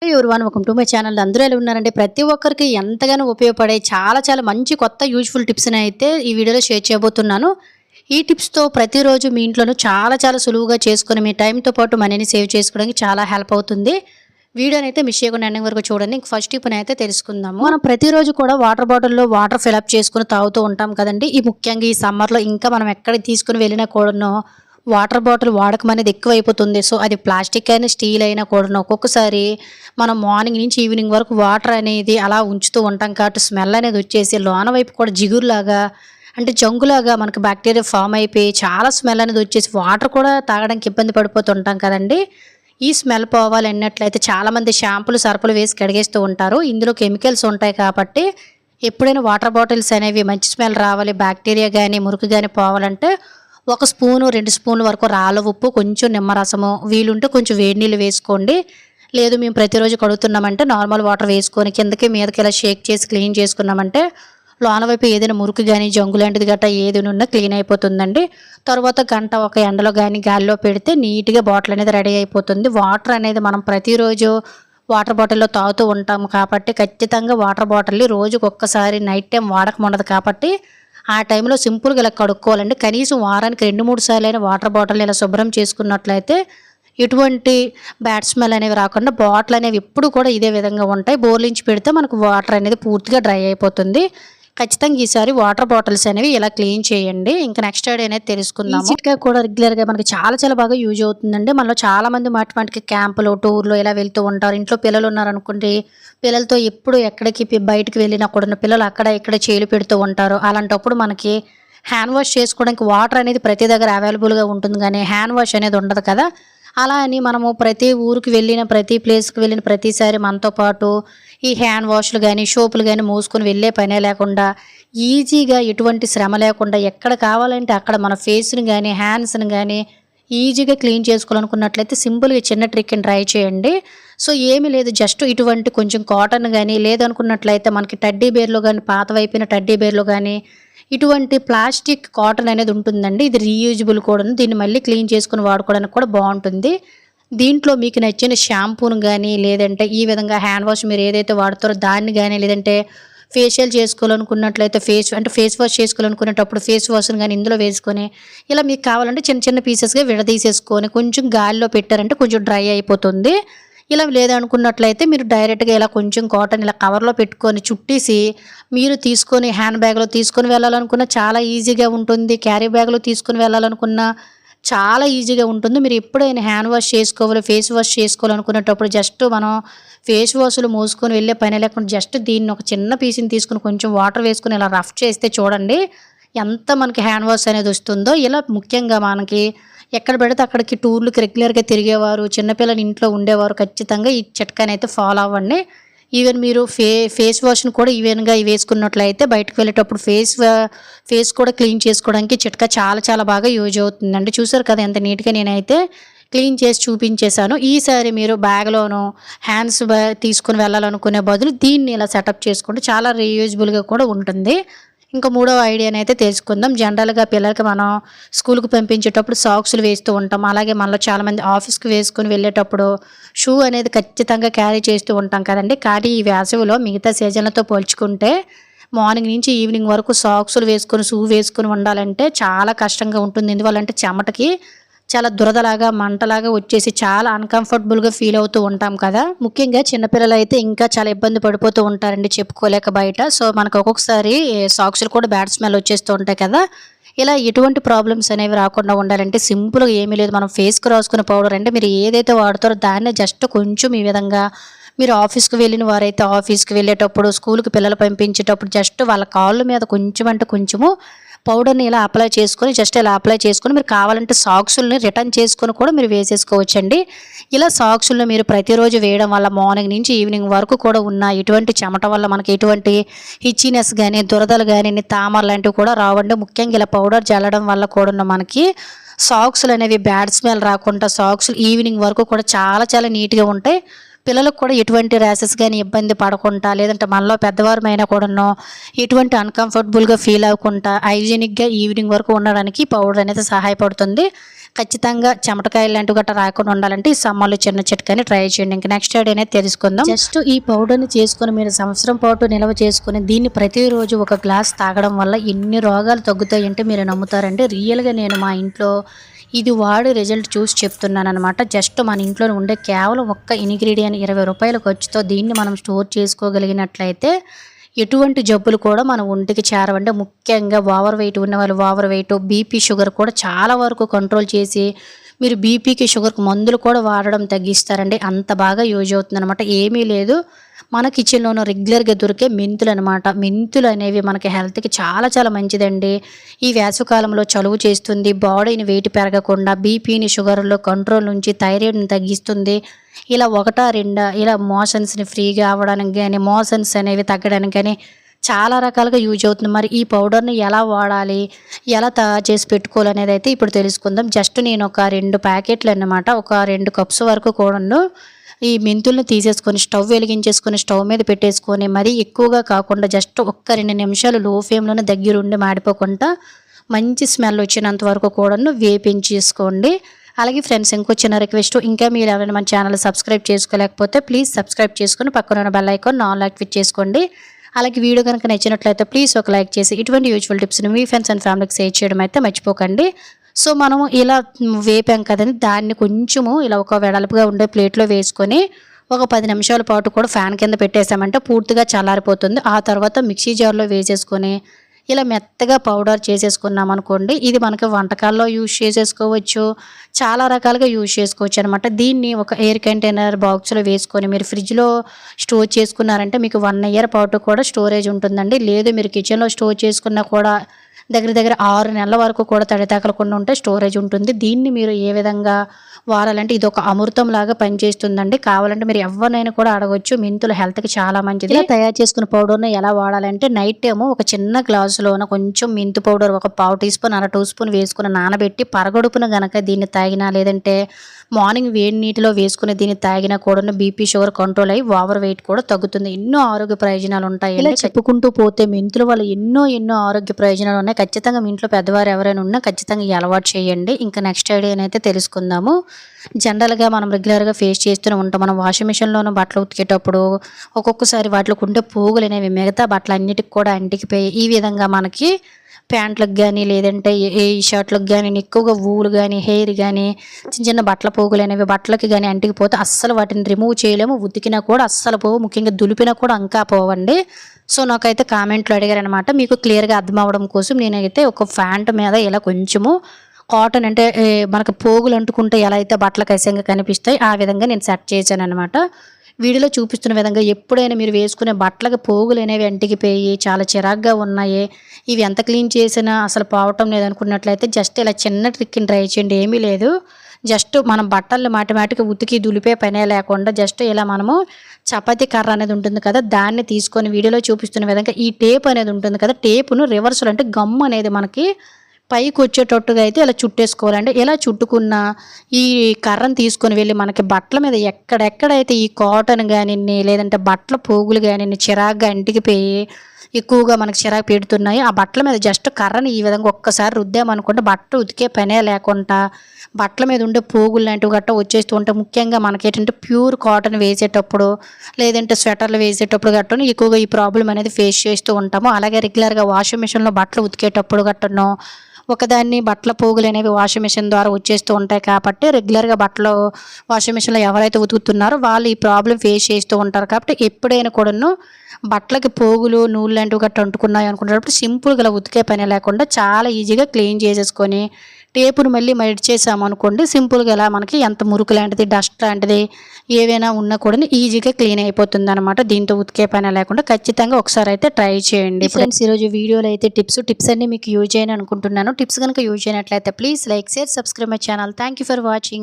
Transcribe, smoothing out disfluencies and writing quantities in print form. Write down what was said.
Everyone welcome to my channel. అందరూ ఎలా ఉన్నారంటే ప్రతి ఒక్కరికి ఎంతగానో ఉపయోగపడే చాలా మంచి కొత్త యూజ్ఫుల్ టిప్స్ని అయితే ఈ వీడియోలో షేర్ చేయబోతున్నాను. ఈ టిప్స్తో ప్రతిరోజు మీ ఇంట్లోనూ చాలా సులువుగా చేసుకుని మీ టైంతో పాటు మనీని సేవ్ చేసుకోవడానికి చాలా హెల్ప్ అవుతుంది. వీడియోని అయితే మిస్ చేయకుండా ఎండింగ్ వరకు చూడండి. ఫస్ట్ టిప్ని అయితే తెలుసుకుందాము. మనం ప్రతిరోజు కూడా వాటర్ బాటిల్లో వాటర్ ఫిల్అప్ చేసుకుని తాగుతూ ఉంటాం కదండి. ఈ ముఖ్యంగా ఈ సమ్మర్లో ఇంకా మనం ఎక్కడికి తీసుకుని వెళ్ళినా కూడాను వాటర్ బాటిల్ వాడకం అనేది ఎక్కువైపోతుంది. సో అది ప్లాస్టిక్ అయినా స్టీల్ అయినా కూడా ఒక్కొక్కసారి మనం మార్నింగ్ నుంచి ఈవినింగ్ వరకు వాటర్ అనేది అలా ఉంచుతూ ఉంటాం కాబట్టి స్మెల్ అనేది వచ్చేసి లోన వైపు కూడా జిగురులాగా అంటే జంగులాగా మనకు బ్యాక్టీరియా ఫామ్ అయిపోయి చాలా స్మెల్ అనేది వచ్చేసి వాటర్ కూడా తాగడానికి ఇబ్బంది పడిపోతుంటాం కదండి. ఈ స్మెల్ పోవాలి అన్నట్లయితే చాలామంది షాంపులు సర్పులు వేసి కడిగేస్తూ ఉంటారు. ఇందులో కెమికల్స్ ఉంటాయి కాబట్టి ఎప్పుడైనా వాటర్ బాటిల్స్ అనేవి మంచి స్మెల్ రావాలి, బ్యాక్టీరియా కానీ మురికి కానీ పోవాలంటే 1 స్పూను 2 స్పూన్ల వరకు రాళ్ళ ఉప్పు, కొంచెం నిమ్మరసము, వీలుంటే కొంచెం వేడి నీళ్ళు వేసుకోండి. లేదు మేము ప్రతిరోజు కడుగుతున్నామంటే నార్మల్ వాటర్ వేసుకొని కిందకి మీదకి ఇలా షేక్ చేసి క్లీన్ చేసుకున్నామంటే లోన వైపు ఏదైనా మురికి కానీ జంగు లాంటిది గట్రా ఏదైనా ఉన్నా క్లీన్ అయిపోతుందండి. తర్వాత గంట ఒక ఎండలో కానీ గాలిలో పెడితే నీట్గా బాటిల్ అనేది రెడీ అయిపోతుంది. వాటర్ అనేది మనం ప్రతిరోజు వాటర్ బాటిల్లో తాగుతూ ఉంటాము కాబట్టి ఖచ్చితంగా వాటర్ బాటిల్ని రోజుకు ఒక్కసారి నైట్ టైం వాడకం ఉండదు కాబట్టి ఆ టైంలో సింపుల్గా ఇలా కడుక్కోవాలండి. కనీసం వారానికి 2-3 సార్లు అయినా వాటర్ బాటిల్ ఇలా శుభ్రం చేసుకున్నట్లయితే ఎటువంటి బ్యాడ్ స్మెల్ అనేవి రాకుండా బాటిల్ అనేవి ఎప్పుడు కూడా ఇదే విధంగా ఉంటాయి. బోర్లించి పెడితే మనకు వాటర్ అనేది పూర్తిగా డ్రై అయిపోతుంది. ఖచ్చితంగా ఈసారి వాటర్ బాటిల్స్ అనేవి ఇలా క్లీన్ చేయండి. ఇంకా నెక్స్ట్ ఐడియా అనేది తెలుసుకుందాం. ఈ చిట్కా కూడా రెగ్యులర్గా మనకి చాలా బాగా యూజ్ అవుతుందండి. మనలో చాలా మంది మాటికి క్యాంపులు టూర్లో ఇలా వెళ్తూ ఉంటారు. ఇంట్లో పిల్లలు ఉన్నారనుకోండి, పిల్లలతో ఎప్పుడు ఎక్కడికి బయటకు వెళ్ళినా కూడా పిల్లలు అక్కడ ఇక్కడ చేలు పెడుతూ ఉంటారు. అలాంటప్పుడు మనకి హ్యాండ్ వాష్ చేసుకోవడానికి వాటర్ అనేది ప్రతి దగ్గర అవైలబుల్గా ఉంటుంది కానీ హ్యాండ్ వాష్ అనేది ఉండదు కదా. అలా అని మనము ప్రతి ఊరికి వెళ్ళిన ప్రతి ప్లేస్కి వెళ్ళిన ప్రతిసారి మనతో పాటు ఈ హ్యాండ్ వాష్లు కానీ సోపులు కానీ మోసుకొని వెళ్ళే పనే లేకుండా ఈజీగా ఎటువంటి శ్రమ లేకుండా ఎక్కడ కావాలంటే అక్కడ మన ఫేస్ని కానీ హ్యాండ్స్ని కానీ ఈజీగా క్లీన్ చేసుకోవాలనుకున్నట్లయితే సింపుల్గా చిన్న ట్రిక్ని ట్రై చేయండి. సో ఏమీ లేదు, జస్ట్ ఇటువంటి కొంచెం కాటన్ కానీ లేదనుకున్నట్లయితే మనకి టడ్డీ బేర్లో కానీ పాతవైపోయిన టడ్డీ బేర్లో కానీ ఇటువంటి ప్లాస్టిక్ కాటన్ అనేది ఉంటుందండి. ఇది రీయూజబుల్ కూడా, దీన్ని మళ్ళీ క్లీన్ చేసుకుని వాడుకోవడానికి కూడా బాగుంటుంది. దీంట్లో మీకు నచ్చిన షాంపూను కానీ లేదంటే ఈ విధంగా హ్యాండ్ వాష్ మీరు ఏదైతే వాడతారో దాన్ని కానీ లేదంటే ఫేషియల్ చేసుకోవాలనుకున్నట్లయితే ఫేస్ వాష్ చేసుకోవాలనుకునేటప్పుడు ఫేస్ వాష్ని కానీ ఇందులో వేసుకొని ఇలా మీకు కావాలంటే చిన్న పీసెస్గా విడదీసేసుకొని కొంచెం గాలిలో పెట్టారంటే కొంచెం డ్రై అయిపోతుంది. ఇలా లేదనుకున్నట్లయితే మీరు డైరెక్ట్గా ఇలా కొంచెం కాటన్ ఇలా కవర్లో పెట్టుకొని చుట్టేసి మీరు తీసుకొని హ్యాండ్ బ్యాగ్లో తీసుకొని వెళ్ళాలనుకున్న చాలా ఈజీగా ఉంటుంది. క్యారీ బ్యాగ్లో తీసుకొని వెళ్ళాలనుకున్న చాలా ఈజీగా ఉంటుంది. మీరు ఎప్పుడైనా హ్యాండ్ వాష్ చేసుకోవాలి, ఫేస్ వాష్ చేసుకోవాలనుకునేటప్పుడు జస్ట్ మనం ఫేస్ వాష్లు మోసుకొని వెళ్ళే పని లేకుండా జస్ట్ దీన్ని ఒక చిన్న పీస్ని తీసుకుని కొంచెం వాటర్ వేసుకొని ఇలా రఫ్ చేస్తే చూడండి ఎంత మనకి హ్యాండ్ వాష్ అనేది వస్తుందో. ఇలా ముఖ్యంగా మనకి ఎక్కడ పెడితే అక్కడికి టూర్లకు రెగ్యులర్గా తిరిగేవారు, చిన్నపిల్లలు ఇంట్లో ఉండేవారు ఖచ్చితంగా ఈ చిట్కాని అయితే ఫాలో అవ్వండి. ఈవెన్ మీరు ఫేస్ వాష్ని కూడా ఈవెన్గా వేసుకున్నట్లయితే బయటకు వెళ్ళేటప్పుడు ఫేస్ కూడా క్లీన్ చేసుకోవడానికి చిట్కా చాలా బాగా యూజ్ అవుతుందండి. చూసారు కదా ఎంత నీట్గా నేనైతే క్లీన్ చేసి చూపించేశాను. ఈసారి మీరు బ్యాగ్లోనూ హ్యాండ్స్ తీసుకుని వెళ్ళాలనుకునే బదులు దీన్ని ఇలా సెటప్ చేసుకుంటే చాలా రీయూజబుల్గా కూడా ఉంటుంది. ఇంకా మూడవ ఐడియాని అయితే తెలుసుకుందాం. జనరల్గా పిల్లలకి మనం స్కూల్కి పంపించేటప్పుడు సాక్స్లు వేస్తూ ఉంటాం. అలాగే మనలో చాలామంది ఆఫీస్కి వేసుకుని వెళ్ళేటప్పుడు షూ అనేది ఖచ్చితంగా క్యారీ చేస్తూ ఉంటాం కదండి. కానీ ఈ వేసవిలో మిగతా సీజన్లతో పోల్చుకుంటే మార్నింగ్ నుంచి ఈవినింగ్ వరకు సాక్స్లు వేసుకొని షూ వేసుకొని ఉండాలంటే చాలా కష్టంగా ఉంటుంది. ఎందువల్లంటే చెమటకి చాలా దురదలాగా మంటలాగా వచ్చేసి చాలా అన్కంఫర్టబుల్గా ఫీల్ అవుతూ ఉంటాం కదా. ముఖ్యంగా చిన్నపిల్లలు అయితే ఇంకా చాలా ఇబ్బంది పడిపోతూ ఉంటారండి చెప్పుకోలేక బయట. సో మనకు ఒక్కొక్కసారి సాక్స్లు కూడా బ్యాడ్ స్మెల్ వచ్చేస్తూ ఉంటాయి కదా. ఇలా ఎటువంటి ప్రాబ్లమ్స్ అనేవి రాకుండా ఉండాలంటే సింపుల్గా ఏమీ లేదు, మనం ఫేస్కి రాసుకునే పౌడర్ అంటే మీరు ఏదైతే వాడతారో దాన్నే జస్ట్ కొంచెం ఈ విధంగా మీరు ఆఫీస్కి వెళ్ళిన వారైతే ఆఫీస్కి వెళ్ళేటప్పుడు స్కూల్కి పిల్లలు పంపించేటప్పుడు జస్ట్ వాళ్ళ కాళ్ళ మీద కొంచెం అంటే కొంచెము పౌడర్ని ఇలా అప్లై చేసుకొని మీరు కావాలంటే సాక్సుల్ని రిటర్న్ చేసుకొని కూడా మీరు వేసేసుకోవచ్చండి. ఇలా సాక్సులను మీరు ప్రతిరోజు వేయడం వల్ల మార్నింగ్ నుంచి ఈవినింగ్ వరకు కూడా ఉన్న ఎటువంటి చెమట వల్ల మనకి ఎటువంటి హిచ్చినెస్ కానీ దురదలు కానీ తామర లాంటివి కూడా రావండి. ముఖ్యంగా ఇలా పౌడర్ జల్లడం వల్ల కూడా మనకి సాక్సులు అనేవి బ్యాడ్ స్మెల్ రాకుండా సాక్సులు ఈవినింగ్ వరకు కూడా చాలా నీట్గా ఉంటాయి. పిల్లలకు కూడా ఎటువంటి ర్యాషెస్ కానీ ఇబ్బంది పడకుండా లేదంటే మనలో పెద్దవారమైనా కూడాను ఎటువంటి అన్కంఫర్టబుల్గా ఫీల్ అవ్వకుండా హైజీనిక్గా ఈవినింగ్ వరకు ఉండడానికి పౌడర్ అనేది సహాయపడుతుంది. ఖచ్చితంగా చెమటకాయలు లాంటివి గట్రా రాకుండా ఉండాలంటే ఈ సమ్మర్లో చిన్న చిట్కాని ట్రై చేయండి. ఇంకా నెక్స్ట్ ఐడియా అనేది తెలుసుకుందాం. జస్ట్ ఈ పౌడర్ని చేసుకొని మీరు సంవత్సరం పాటు నిల్వ చేసుకుని దీన్ని ప్రతిరోజు ఒక గ్లాస్ తాగడం వల్ల ఎన్ని రోగాలు తగ్గుతాయంటే మీరు నమ్ముతారండి. రియల్గా నేను మా ఇంట్లో ఇది వాడి రిజల్ట్ చూసి చెప్తున్నాను అనమాట. జస్ట్ మన ఇంట్లో ఉండే కేవలం ఒక్క ఇంగ్రీడియంట్ 20 రూపాయల ఖర్చుతో దీన్ని మనం స్టోర్ చేసుకోగలిగినట్లయితే ఎటువంటి జబ్బులు కూడా మన ఒంటికి చేరవండి. ముఖ్యంగా ఓవర్ వెయిట్ ఉన్న వాళ్ళు ఓవర్ వెయిట్, బీపీ, షుగర్ కూడా చాలా వరకు కంట్రోల్ చేసి మీరు బీపీకి, షుగర్కి మందులు కూడా వాడడం తగ్గిస్తారండి. అంత బాగా యూజ్ అవుతుంది అనమాట. ఏమీ లేదు, మన కిచెన్లోనూ రెగ్యులర్గా దొరికే మెంతులు అనమాట. మెంతులు అనేవి మనకి హెల్త్కి చాలా చాలా మంచిదండి. ఈ వేసవికాలంలో చలువ చేస్తుంది, బాడీని వెయిట్ పెరగకుండా బీపీని, షుగర్లో కంట్రోల్ నుంచి థైరాయిడ్ని తగ్గిస్తుంది. ఇలా ఒకటా రెండా ఇలా మోషన్స్ని ఫ్రీగా అవ్వడానికి కానీ, మోషన్స్ అనేవి తగ్గడానికి కానీ చాలా రకాలుగా యూజ్ అవుతుంది. మరి ఈ పౌడర్ని ఎలా వాడాలి, ఎలా తయారు చేసి పెట్టుకోవాలనేది అయితే ఇప్పుడు తెలుసుకుందాం. జస్ట్ నేను ఒక 2 ప్యాకెట్లు అన్నమాట, ఒక 2 కప్స్ వరకు కూడాను ఈ మెంతుల్ని తీసేసుకొని స్టవ్ వెలిగించేసుకొని స్టవ్ మీద పెట్టేసుకొని మరీ ఎక్కువగా కాకుండా జస్ట్ ఒక్క 2 నిమిషాలు లో ఫ్లేమ్లోనే దగ్గరుండి మాడిపోకుండా మంచి స్మెల్ వచ్చినంత వరకు కూడాను వేపించేసుకోండి. అలాగే ఫ్రెండ్స్, ఇంకో చిన్న రిక్వెస్ట్, ఇంకా మీరు ఎవరైనా మన ఛానల్ సబ్స్క్రైబ్ చేసుకోలేకపోతే ప్లీజ్ సబ్స్క్రైబ్ చేసుకొని పక్కన ఉన్న బెల్ ఐకాన్ ఆల్ యాక్టివేట్ చేసుకోండి. అలాగే వీడియో కనుక నచ్చినట్లయితే ప్లీజ్ ఒక లైక్ చేసి ఇటువంటి యూజ్ఫుల్ టిప్స్ని మీ ఫ్రెండ్స్ అండ్ ఫ్యామిలీకి షేర్ చేయడం అయితే మర్చిపోకండి. సో మనము ఇలా వేపాం కదండి, దాన్ని కొంచెము ఇలా ఒక వెడల్పుగా ఉండే ప్లేట్లో వేసుకొని ఒక 10 నిమిషాల పాటు కూడా ఫ్యాన్ కింద పెట్టేసామంటే పూర్తిగా చల్లారిపోతుంది. ఆ తర్వాత మిక్సీ జార్లో వేసేసుకొని ఇలా మెత్తగా పౌడర్ చేసేసుకున్నాం అనుకోండి, ఇది మనకి వంటకాల్లో యూజ్ చేసేసుకోవచ్చు, చాలా రకాలుగా యూజ్ చేసుకోవచ్చు అనమాట. దీన్ని ఒక ఎయిర్ కంటైనర్ బాక్స్లో వేసుకొని మీరు ఫ్రిడ్జ్లో స్టోర్ చేసుకున్నారంటే మీకు 1 ఇయర్ పాటు కూడా స్టోరేజ్ ఉంటుందండి. లేదు మీరు కిచెన్లో స్టోర్ చేసుకున్నా కూడా దగ్గర దగ్గర 6 నెలల వరకు కూడా తడి తగలకుండా ఉంటే స్టోరేజ్ ఉంటుంది. దీన్ని మీరు ఏ విధంగా వాడాలంటే ఇది ఒక అమృతం లాగా పనిచేస్తుందండి. కావాలంటే మీరు ఎవరినైనా కూడా అడగొచ్చు. మెంతులు హెల్త్కి చాలా మంచిది. ఇలా తయారు చేసుకున్న పౌడర్ని ఎలా వాడాలంటే నైట్ టైము ఒక చిన్న గ్లాసులోన కొంచెం మెంతు పౌడర్ ఒక 1/2 టీ స్పూన్ 1/2 టీ స్పూన్ వేసుకుని నానబెట్టి పరగడుపున గనక దీన్ని తాగినా, లేదంటే మార్నింగ్ వేడి నీటిలో వేసుకుని దీన్ని తాగినా కూడా బీపీ, షుగర్ కంట్రోల్ అయ్యి ఓవర్ వెయిట్ కూడా తగ్గుతుంది. ఎన్నో ఆరోగ్య ప్రయోజనాలు ఉంటాయి. ఇలా చెప్పుకుంటూ పోతే మెంతుల వల్ల ఎన్నో ఆరోగ్య ప్రయోజనాలు ఉన్నాయి. ఖచ్చితంగా మీ ఇంట్లో పెద్దవారు ఎవరైనా ఉన్నా ఖచ్చితంగా ఈ అలవాటు చేయండి. ఇంకా నెక్స్ట్ ఐడియానైతే తెలుసుకుందాము. జనరల్గా మనం రెగ్యులర్గా ఫేస్ చేస్తూనే ఉంటాం. మనం వాషింగ్ మిషన్లోనూ బట్టలు ఉతికేటప్పుడు ఒక్కొక్కసారి వాటిలోకి ఉండే పోగులు అనేవి మిగతా బట్టలన్నిటికి కూడా అంటికిపోయి ఈ విధంగా మనకి ప్యాంట్లకు కానీ, లేదంటే ఏ షర్ట్లకు కానీ ఎక్కువగా ఊలు కానీ, హెయిర్ కానీ, చిన్న బట్టల పోగులు అనేవి బట్టలకి కానీ అంటికిపోతే అస్సలు వాటిని రిమూవ్ చేయలేము. ఉతికినా కూడా అస్సలు పోవు, ముఖ్యంగా దులిపినా కూడా ఇంకా పోవండి. సో నాకైతే కామెంట్లో అడిగారనమాట, మీకు క్లియర్గా అర్థం అవ్వడం కోసం నేనైతే ఒక ప్యాంట్ మీద ఇలా కొంచెము కాటన్ అంటే మనకు పోగులు అంటుకుంటే ఎలా అయితే బట్టలకు అసహ్యంగా కనిపిస్తాయి ఆ విధంగా నేను సెట్ చేశాను అనమాట. వీడియోలో చూపిస్తున్న విధంగా ఎప్పుడైనా మీరు వేసుకునే బట్టలకు పోగులు అనేవి అంటికిపోయి చాలా చిరాగ్గా ఉన్నాయి, ఇవి ఎంత క్లీన్ చేసినా అసలు పోవటం లేదనుకున్నట్లయితే జస్ట్ ఇలా చిన్న ట్రిక్ని ట్రై చేయండి. ఏమీ లేదు, జస్ట్ మనం బట్టలు మాటికి ఉతికి దులిపే పనే లేకుండా జస్ట్ ఇలా మనము చపాతీ కర్ర అనేది ఉంటుంది కదా, దాన్ని తీసుకొని వీడియోలో చూపిస్తున్న విధంగా ఈ టేప్ అనేది ఉంటుంది కదా, టేపును రివర్స్లో అంటే గమ్ అనేది మనకి పైకి వచ్చేటట్టుగా అయితే ఇలా చుట్టేసుకోవాలండి. ఇలా చుట్టుకున్న ఈ కర్రను తీసుకొని వెళ్ళి మనకి బట్టల మీద ఎక్కడెక్కడైతే ఈ కాటన్ కానీ, లేదంటే బట్టల పోగులు కానీ చిరాగ్గా అంటికిపోయి ఎక్కువగా మనకి చిరాకు పెడుతున్నాయి, ఆ బట్టల మీద జస్ట్ కర్రని ఈ విధంగా ఒక్కసారి రుద్దామనుకుంటే బట్ట ఉతికే పనే లేకుండా బట్టల మీద ఉండే పోగులు లాంటివి గట్ట వచ్చేస్తూ ఉంటాయి. ముఖ్యంగా మనకేంటంటే ప్యూర్ కాటన్ వేసేటప్పుడు, లేదంటే స్వెటర్లు వేసేటప్పుడు గట్టను ఎక్కువగా ఈ ప్రాబ్లం అనేది ఫేస్ చేస్తూ ఉంటాము. అలాగే రెగ్యులర్గా వాషింగ్ మిషన్లో బట్టలు ఉతికేటప్పుడు గట్టను ఒకదాన్ని బట్టల పోగులు అనేవి వాషింగ్ మిషన్ ద్వారా వచ్చేస్తూ ఉంటాయి. కాబట్టి రెగ్యులర్గా బట్టలు వాషింగ్ మిషన్లో ఎవరైతే ఉతుకుతున్నారో వాళ్ళు ఈ ప్రాబ్లం ఫేస్ చేస్తూ ఉంటారు. కాబట్టి ఎప్పుడైనా కూడాను బట్టలకి పోగులు, నూలు లాంటివి గట్రా అంటుకున్నాయి అనుకున్నప్పుడు సింపుల్గా ఉతికే పని లేకుండా చాలా ఈజీగా క్లీన్ చేసేసుకొని టేపును మళ్ళీ మడిచేసామనుకోండి, సింపుల్గా ఇలా మనకి ఎంత మురుకు లాంటిది, డస్ట్ లాంటిది ఏవైనా ఉన్నా కూడా ఈజీగా క్లీన్ అయిపోతుంది అనమాట. దీంతో ఉతికే పని లేకుండా ఖచ్చితంగా ఒకసారి అయితే ట్రై చేయండి. ఫ్రెండ్స్, ఈరోజు వీడియోలో అయితే టిప్స్ అన్ని మీకు యూజ్ చేయని అనుకుంటున్నాను. టిప్స్ కనుక యూజ్ అయినట్లయితే please like, share, subscribe my channel. Thank you for watching.